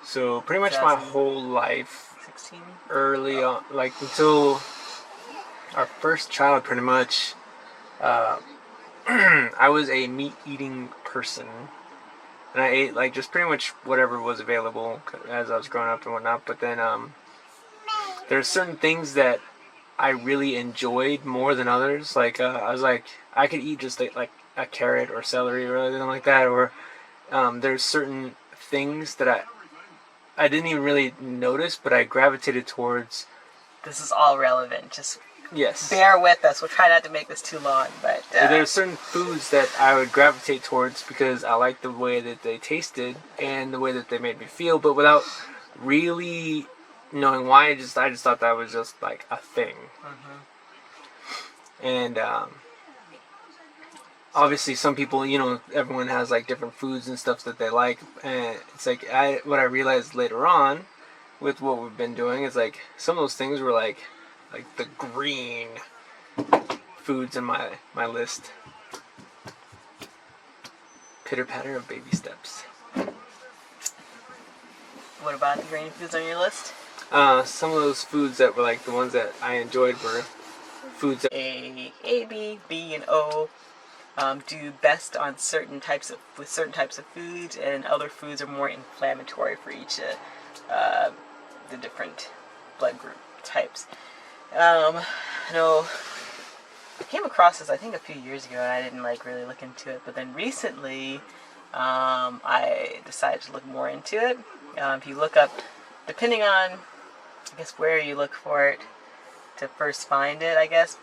So pretty much my whole life, 16? early on, like until our first child, pretty much, I was a meat-eating person. And I ate like just pretty much whatever was available as I was growing up and whatnot. But then there's certain things that I really enjoyed more than others. Like I was like I could eat just like a carrot or celery or anything like that. Or there's certain things that I didn't even really notice, but I gravitated towards. This is all relevant. Just yes. Bear with us. We'll try not to make this too long, but there are certain foods that I would gravitate towards because I liked the way that they tasted and the way that they made me feel, but without really knowing why. I just thought that was just like a thing. And obviously, some people, everyone has like different foods and stuff that they like, and it's like what I realized later on with what we've been doing is like some of those things were like the green foods in my list. Pitter patter of baby steps. What about the green foods on your list? Some of those foods that were like the ones that I enjoyed were foods that A, B, and O do best on certain types of foods, and other foods are more inflammatory for each the different blood group types. I know I came across this I think a few years ago, and I didn't like really look into it, but then recently I decided to look more into it. If you look up, depending on I guess where you look for it to first find it, I guess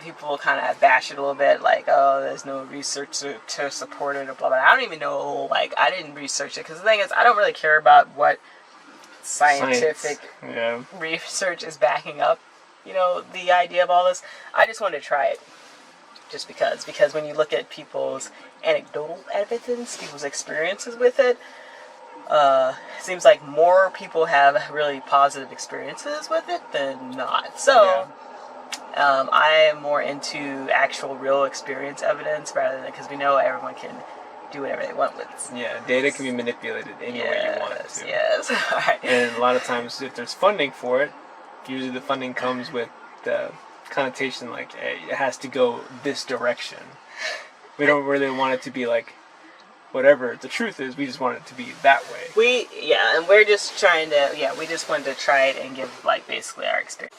people kind of bash it a little bit, like, oh, there's no research to support it, or blah blah. I don't even know, like, I didn't research it, because the thing is, I don't really care about what scientific research is backing up, the idea of all this. I just wanted to try it, just because when you look at people's anecdotal evidence, people's experiences with it, it seems like more people have really positive experiences with it than not. So I am more into actual real experience evidence rather than, because we know everyone can do whatever they want with. Yeah, data can be manipulated any way you want it to. Yes. All right. And a lot of times, if there's funding for it, usually the funding comes with the connotation like, hey, it has to go this direction. We don't really want it to be like whatever the truth is. We just want it to be that way. And we're just trying to, we just wanted to try it and give, like, basically our experience.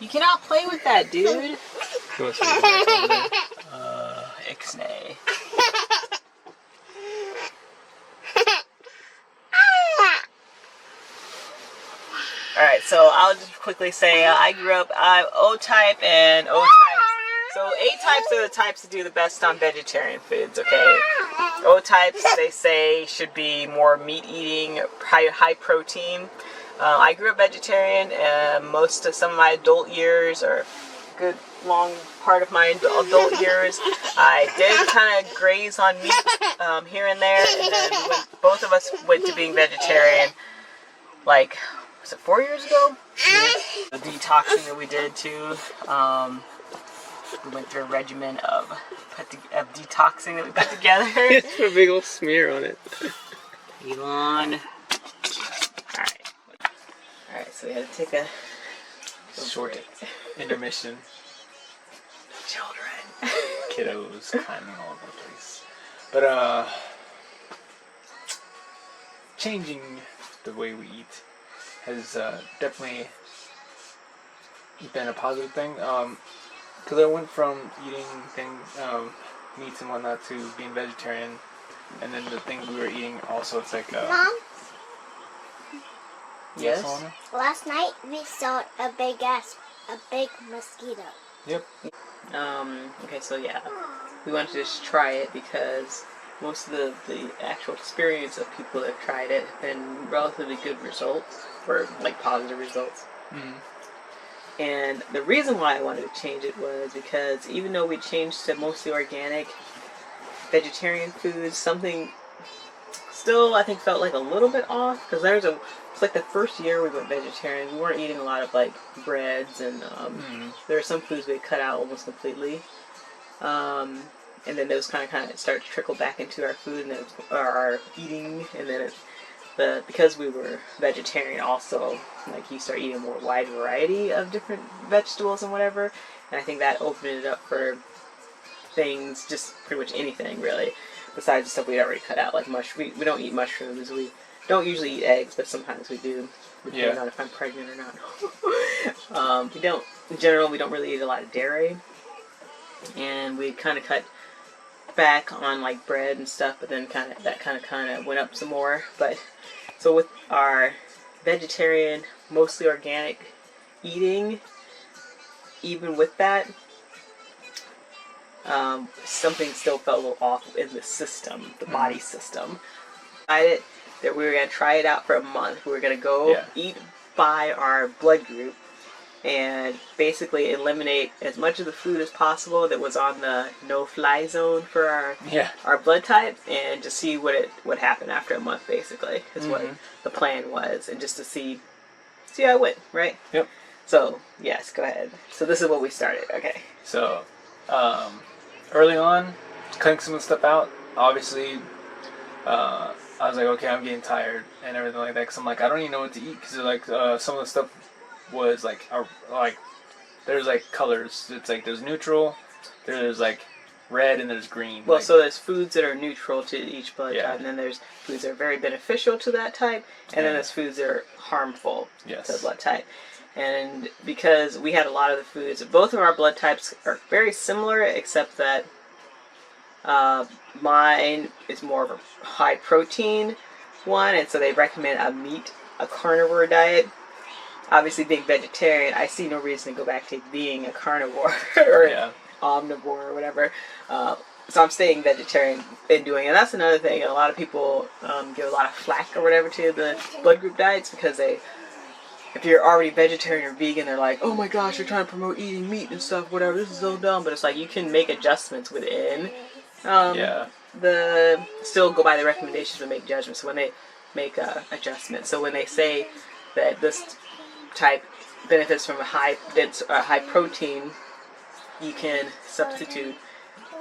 You cannot play with that, dude. Ixnay. Alright, so I'll just quickly say I grew up O-type and O-type. So A-types are the types that do the best on vegetarian foods, okay? O-types, they say, should be more meat-eating, high protein. I grew up vegetarian, and some of my adult years, or a good long part of my adult years, I did kind of graze on meat here and there, and then both of us went to being vegetarian, like, was it 4 years ago? The detoxing that we did too. We went through a regimen of detoxing that we put together. It's a big old smear on it. Elon. Alright, so we had to take a short intermission. Children. Kiddos climbing all over the place. But changing the way we eat has definitely been a positive thing. Because I went from eating meats and whatnot to being vegetarian, and then the things we were eating also, it's like Mom? Yes? Last night we saw a big mosquito. Yep. Okay, so we wanted to just try it because most of the actual experience of people that have tried it have been relatively good results, or like positive results. Mm-hmm. And the reason why I wanted to change it was because even though we changed to mostly organic, vegetarian foods, something still I think felt like a little bit off, because it's like the first year we went vegetarian, we weren't eating a lot of like breads, and there are some foods we cut out almost completely. and then those kind of start to trickle back into our food and then our eating, and then because we were vegetarian also, like you start eating a more wide variety of different vegetables and whatever, and I think that opened it up for things, just pretty much anything really, besides the stuff we'd already cut out, like we don't eat mushrooms, we don't usually eat eggs, but sometimes we do, depending on if I'm pregnant or not. We don't, in general, we don't really eat a lot of dairy, and we kind of cut back on like bread and stuff, but then that kind of went up some more. But so with our vegetarian, mostly organic eating, even with that, something still felt a little off in the system, the body system. I decided that we were going to try it out for a month. We were going to go eat by our blood group and basically eliminate as much of the food as possible that was on the no-fly zone for our blood type, and just see what happened after a month, basically, is what the plan was, and just to see how it went, right? Yep. So, yes, go ahead. So this is what we started, okay. So, early on, cutting some of the stuff out, obviously, I was like, okay, I'm getting tired and everything like that, because I'm like, I don't even know what to eat, because like some of the stuff was like there's like colors. It's like there's neutral, there's like red, and there's green. Well, like, so there's foods that are neutral to each blood type, and then there's foods that are very beneficial to that type, and then there's foods that are harmful to the blood type. And because we had a lot of the foods, both of our blood types are very similar, except that mine is more of a high protein one, and so they recommend a carnivore diet. Obviously, being vegetarian, I see no reason to go back to being a carnivore or omnivore or whatever. So I'm staying vegetarian and doing it. And that's another thing. A lot of people give a lot of flack or whatever to the blood group diets, because if you're already vegetarian or vegan, they're like, oh my gosh, you're trying to promote eating meat and stuff, whatever. This is so dumb. But it's like you can make adjustments within still go by the recommendations and make judgments. So when they make adjustments, so when they say that this type benefits from a high protein, you can substitute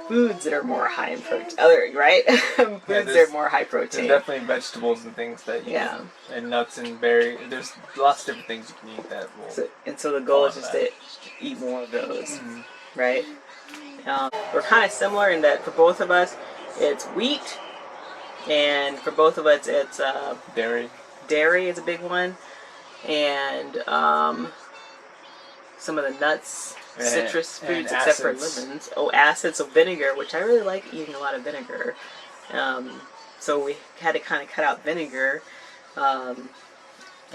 foods that are more high in protein, right? Foods that are more high protein. There's definitely vegetables and things that you can, and nuts and berries. There's lots of different things you can eat that will. So the goal is just to eat more of those, right? We're kind of similar in that for both of us, it's wheat, and for both of us, it's dairy. Dairy is a big one, and some of the nuts, citrus foods, except for lemons. Oh, acids, so vinegar, which I really like eating a lot of vinegar. So we had to kind of cut out vinegar. A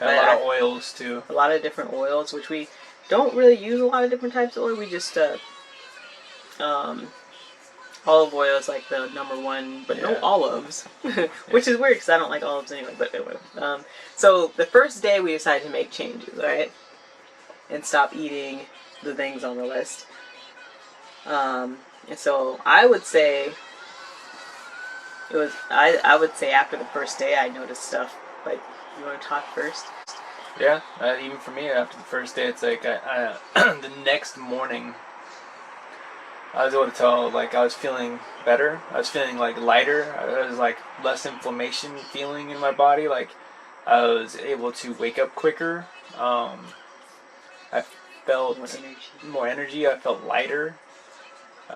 lot of oils too. A lot of different oils, which we don't really use a lot of different types of oil. We just olive oil is like the number one, but no olives, which is weird because I don't like olives anyway. But anyway, so the first day we decided to make changes, right, and stop eating the things on the list. And so I would say I would say after the first day I noticed stuff. Like, you want to talk first? Yeah, even for me, after the first day, it's like the next morning, I was able to tell, like, I was feeling better. I was feeling, like, lighter. I was, like, less inflammation feeling in my body. Like, I was able to wake up quicker. I felt more energy. I felt lighter.